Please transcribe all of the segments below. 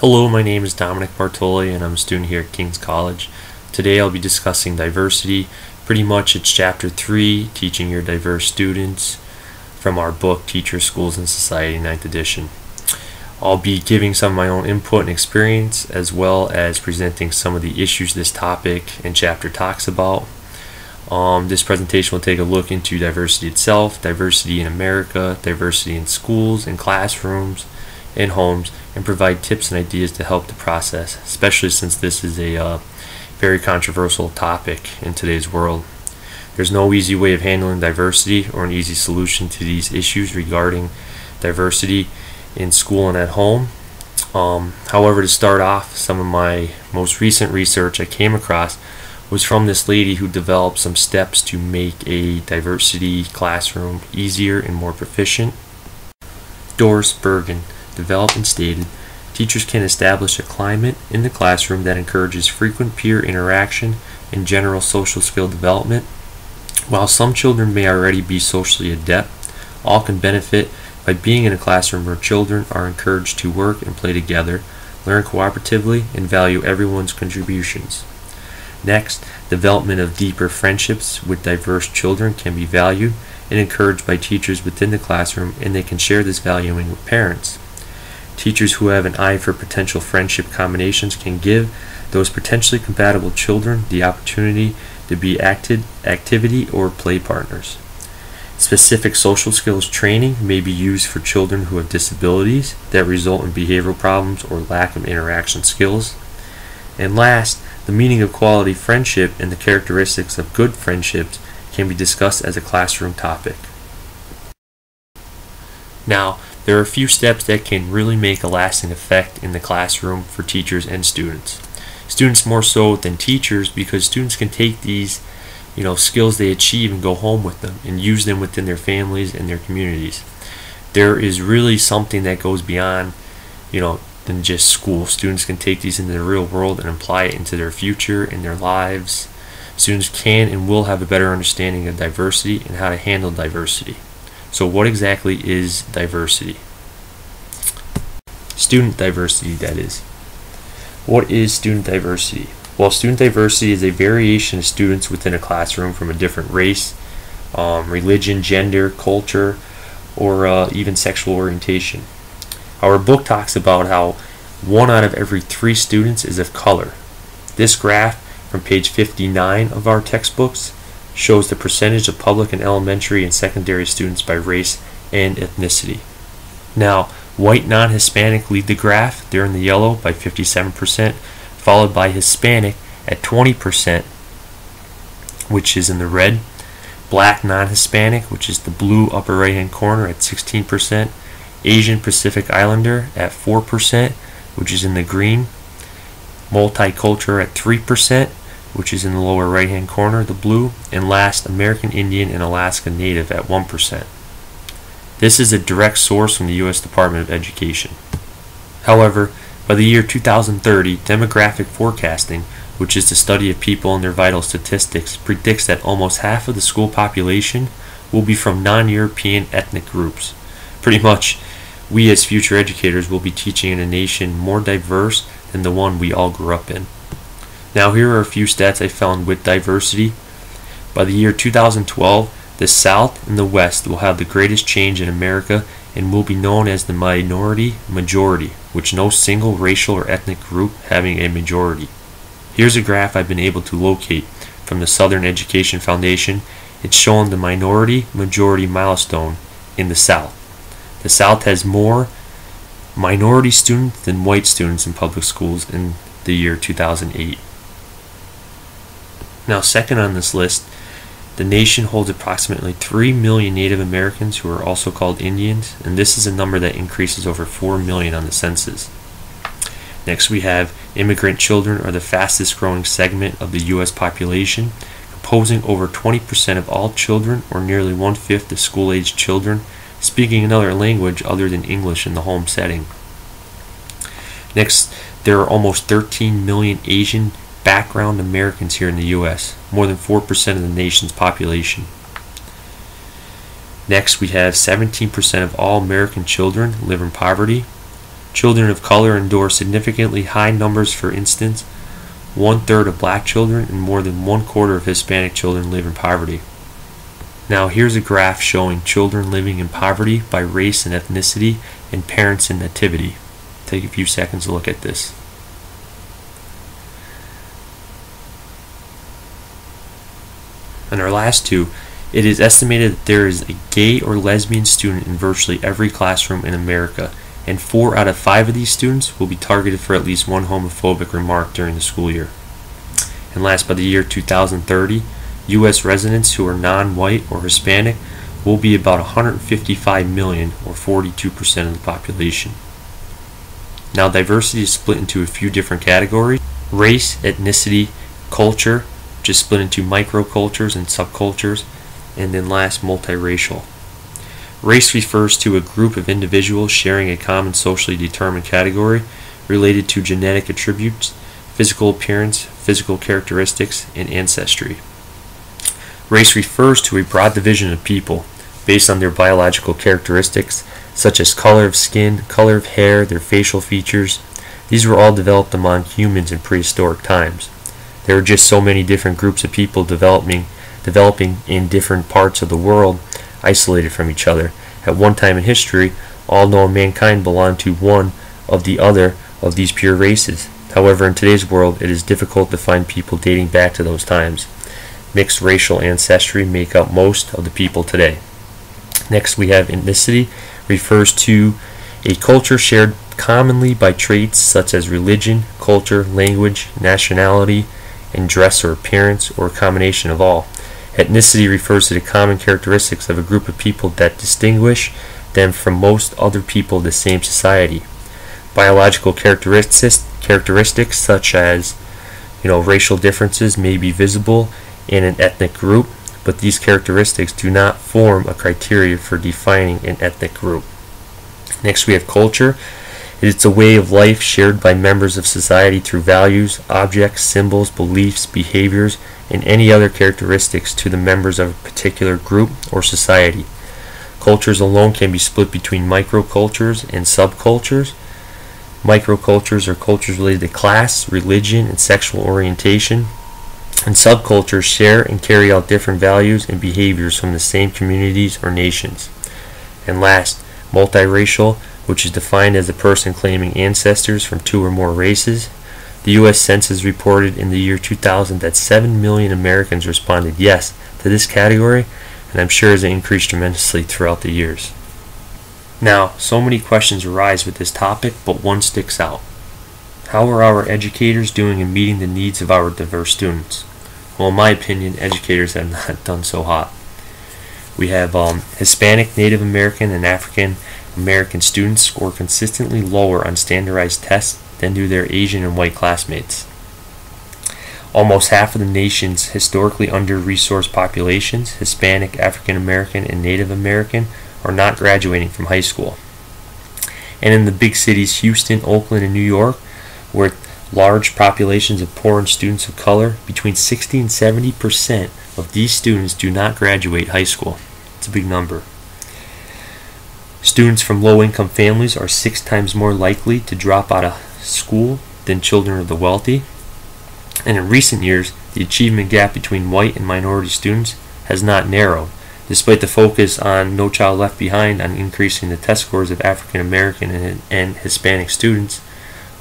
Hello, my name is Dominic Bartoli and I'm a student here at King's College. Today I'll be discussing diversity. Pretty much it's chapter 3, Teaching Your Diverse Students, from our book Teachers, Schools, and Society, 9th edition. I'll be giving some of my own input and experience, as well as presenting some of the issues this topic and chapter talks about. This presentation will take a look into diversity itself, diversity in America, diversity in schools and classrooms and homes, and provide tips and ideas to help the process, especially since this is a very controversial topic in today's world. There's no easy way of handling diversity or an easy solution to these issues regarding diversity in school and at home. However, to start off, some of my most recent research I came across was from this lady who developed some steps to make a diversity classroom easier and more proficient. Doris Bergen developed and stated, teachers can establish a climate in the classroom that encourages frequent peer interaction and general social skill development. While some children may already be socially adept, all can benefit by being in a classroom where children are encouraged to work and play together, learn cooperatively, and value everyone's contributions. Next, development of deeper friendships with diverse children can be valued and encouraged by teachers within the classroom, and they can share this valuing with parents. Teachers who have an eye for potential friendship combinations can give those potentially compatible children the opportunity to be activity or play partners. Specific social skills training may be used for children who have disabilities that result in behavioral problems or lack of interaction skills. And last, the meaning of quality friendship and the characteristics of good friendships can be discussed as a classroom topic. Now, there are a few steps that can really make a lasting effect in the classroom for teachers and students. Students more so than teachers, because students can take these skills they achieve and go home with them and use them within their families and their communities. There is really something that goes beyond than just school. Students can take these into the real world and apply it into their future and their lives. Students can and will have a better understanding of diversity and how to handle diversity. So what exactly is diversity? Student diversity, that is. What is student diversity? Well, student diversity is a variation of students within a classroom from a different race, religion, gender, culture, or even sexual orientation. Our book talks about how 1 out of every 3 students is of color. This graph from page 59 of our textbooks shows the percentage of public and elementary and secondary students by race and ethnicity. Now, white non-Hispanic lead the graph. They're in the yellow by 57%, followed by Hispanic at 20%, which is in the red. Black non-Hispanic, which is the blue upper right-hand corner, at 16%. Asian Pacific Islander at 4%, which is in the green. Multicultural at 3%, which is in the lower right hand corner, the blue. And last, American Indian and Alaska Native at 1%. This is a direct source from the U.S. Department of Education. However, by the year 2030, demographic forecasting, which is the study of people and their vital statistics, predicts that almost half of the school population will be from non-European ethnic groups. Pretty much, we as future educators will be teaching in a nation more diverse than the one we all grew up in. Now, here are a few stats I found with diversity. By the year 2012, the South and the West will have the greatest change in America and will be known as the minority majority, with no single racial or ethnic group having a majority. Here's a graph I've been able to locate from the Southern Education Foundation. It's showing the minority majority milestone in the South. The South has more minority students than white students in public schools in the year 2008. Now, second on this list, the nation holds approximately 3 million Native Americans who are also called Indians, and this is a number that increases over 4 million on the census. Next, we have immigrant children are the fastest growing segment of the U.S. population, composing over 20% of all children, or nearly 1/5 of school-aged children speaking another language other than English in the home setting. Next, there are almost 13 million Asian background Americans here in the U.S., more than 4% of the nation's population. Next, we have 17% of all American children live in poverty. Children of color endure significantly high numbers. For instance, 1/3 of black children and more than 1/4 of Hispanic children live in poverty. Now here's a graph showing children living in poverty by race and ethnicity and parents and nativity. Take a few seconds to look at this. And our last two, it is estimated that there is a gay or lesbian student in virtually every classroom in America, and 4 out of 5 of these students will be targeted for at least one homophobic remark during the school year. And last, by the year 2030, U.S. residents who are non-white or Hispanic will be about 155 million, or 42% of the population. Now, diversity is split into a few different categories: race, ethnicity, culture, which is split into microcultures and subcultures, and then last, multiracial. Race refers to a group of individuals sharing a common socially determined category related to genetic attributes, physical appearance, physical characteristics, and ancestry. Race refers to a broad division of people based on their biological characteristics, such as color of skin, color of hair, their facial features. These were all developed among humans in prehistoric times. There were just so many different groups of people developing in different parts of the world, isolated from each other. At one time in history, all known mankind belonged to one of the other of these pure races. However, in today's world, it is difficult to find people dating back to those times. Mixed racial ancestry make up most of the people today. Next, we have ethnicity, refers to a culture shared commonly by traits such as religion, culture, language, nationality, and dress or appearance, or a combination of all. Ethnicity refers to the common characteristics of a group of people that distinguish them from most other people of the same society. Biological characteristics such as racial differences may be visible in an ethnic group, but these characteristics do not form a criteria for defining an ethnic group. Next, we have culture. It's a way of life shared by members of society through values, objects, symbols, beliefs, behaviors, and any other characteristics to the members of a particular group or society. Cultures alone can be split between microcultures and subcultures. Microcultures are cultures related to class, religion, and sexual orientation, and subcultures share and carry out different values and behaviors from the same communities or nations. And last, multiracial, which is defined as a person claiming ancestors from 2 or more races. The U.S. Census reported in the year 2000 that 7 million Americans responded yes to this category, and I'm sure it has increased tremendously throughout the years. Now, so many questions arise with this topic, but one sticks out. How are our educators doing in meeting the needs of our diverse students? Well, in my opinion, educators have not done so hot. We have Hispanic, Native American, and African American students score consistently lower on standardized tests than do their Asian and white classmates. Almost half of the nation's historically under-resourced populations, Hispanic, African American, and Native American, are not graduating from high school. And in the big cities, Houston, Oakland, and New York, where large populations of poor and students of color, between 60 and 70% of these students do not graduate high school. It's a big number. Students from low-income families are 6 times more likely to drop out of school than children of the wealthy. And in recent years, the achievement gap between white and minority students has not narrowed, despite the focus on No Child Left Behind on increasing the test scores of African American and Hispanic students.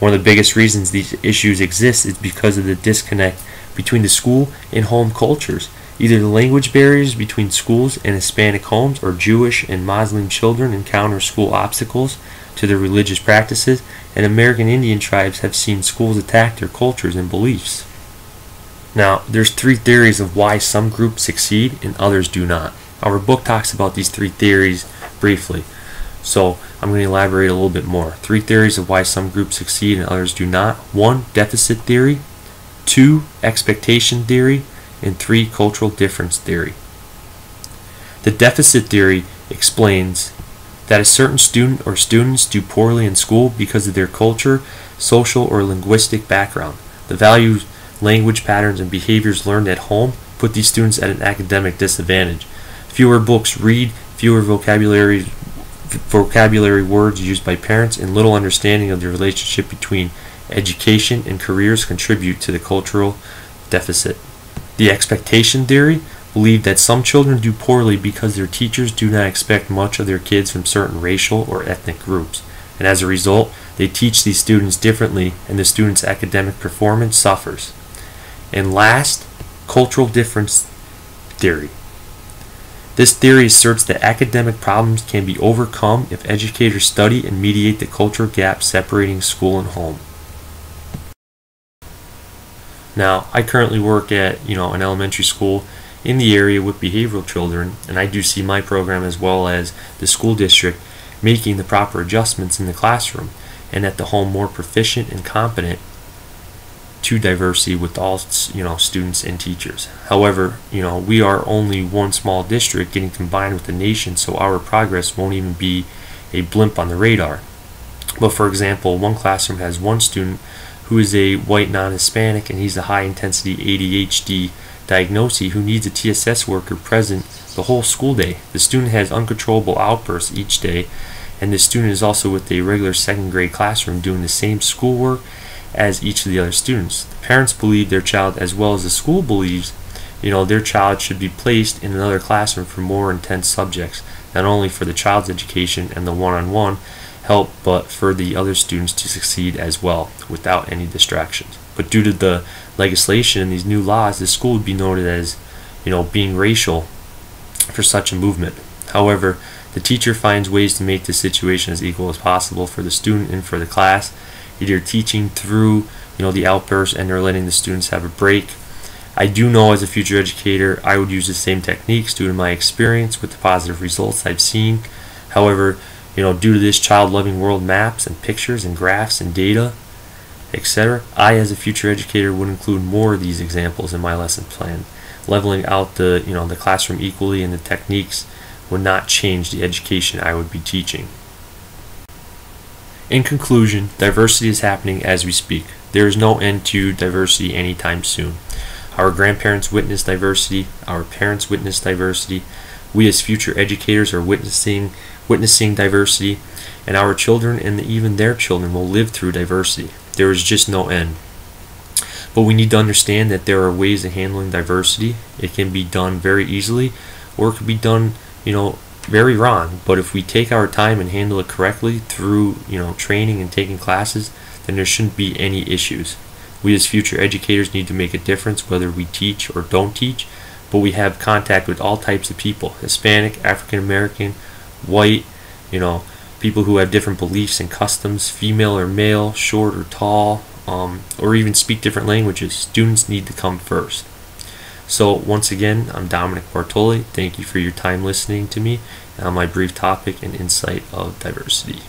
One of the biggest reasons these issues exist is because of the disconnect between the school and home cultures. Either the language barriers between schools and Hispanic homes, or Jewish and Muslim children encounter school obstacles to their religious practices, and American Indian tribes have seen schools attack their cultures and beliefs. Now, there's 3 theories of why some groups succeed and others do not. Our book talks about these 3 theories briefly, so I'm going to elaborate a little bit more. 3 theories of why some groups succeed and others do not. 1, deficit theory. 2, expectation theory. And 3, cultural difference theory. The deficit theory explains that a certain student or students do poorly in school because of their culture, social, or linguistic background. The values, language patterns, and behaviors learned at home put these students at an academic disadvantage. Fewer books read, fewer vocabulary vocabulary words used by parents, and little understanding of the relationship between education and careers contribute to the cultural deficit. The expectation theory believed that some children do poorly because their teachers do not expect much of their kids from certain racial or ethnic groups, and as a result, they teach these students differently, and the students' academic performance suffers. And last, cultural difference theory. This theory asserts that academic problems can be overcome if educators study and mediate the cultural gap separating school and home. Now, I currently work at an elementary school in the area with behavioral children, and I do see my program as well as the school district making the proper adjustments in the classroom and at the home more proficient and competent to diversity with all students and teachers. However, we are only one small district getting combined with the nation, so our progress won't even be a blimp on the radar. But for example, one classroom has one student who is a white non-Hispanic, and he's a high-intensity ADHD diagnosee who needs a TSS worker present the whole school day. The student has uncontrollable outbursts each day, and the student is also with a regular second grade classroom doing the same schoolwork as each of the other students. The parents believe their child, as well as the school believes, their child should be placed in another classroom for more intense subjects, not only for the child's education and the one-on-one help, but for the other students to succeed as well without any distractions. But due to the legislation and these new laws, the school would be noted as being racial for such a movement. However, the teacher finds ways to make the situation as equal as possible for the student and for the class, either teaching through the outbursts and they're letting the students have a break. I do know as a future educator I would use the same techniques due to my experience with the positive results I've seen. However, due to this child-loving world maps and pictures and graphs and data, etc., I as a future educator would include more of these examples in my lesson plan. Leveling out the classroom equally, and the techniques would not change the education I would be teaching. In conclusion, diversity is happening as we speak. There is no end to diversity anytime soon. Our grandparents witnessed diversity, our parents witnessed diversity, we as future educators are witnessing diversity, and our children and even their children will live through diversity. There is just no end. But we need to understand that there are ways of handling diversity. It can be done very easily, or it can be done, very wrong. But if we take our time and handle it correctly through, training and taking classes, then there shouldn't be any issues. We as future educators need to make a difference whether we teach or don't teach, but we have contact with all types of people: Hispanic, African American, white, people who have different beliefs and customs, female or male, short or tall, or even speak different languages. Students need to come first. So once again, I'm Dominic Bartoli. Thank you for your time listening to me on my brief topic and insight of diversity.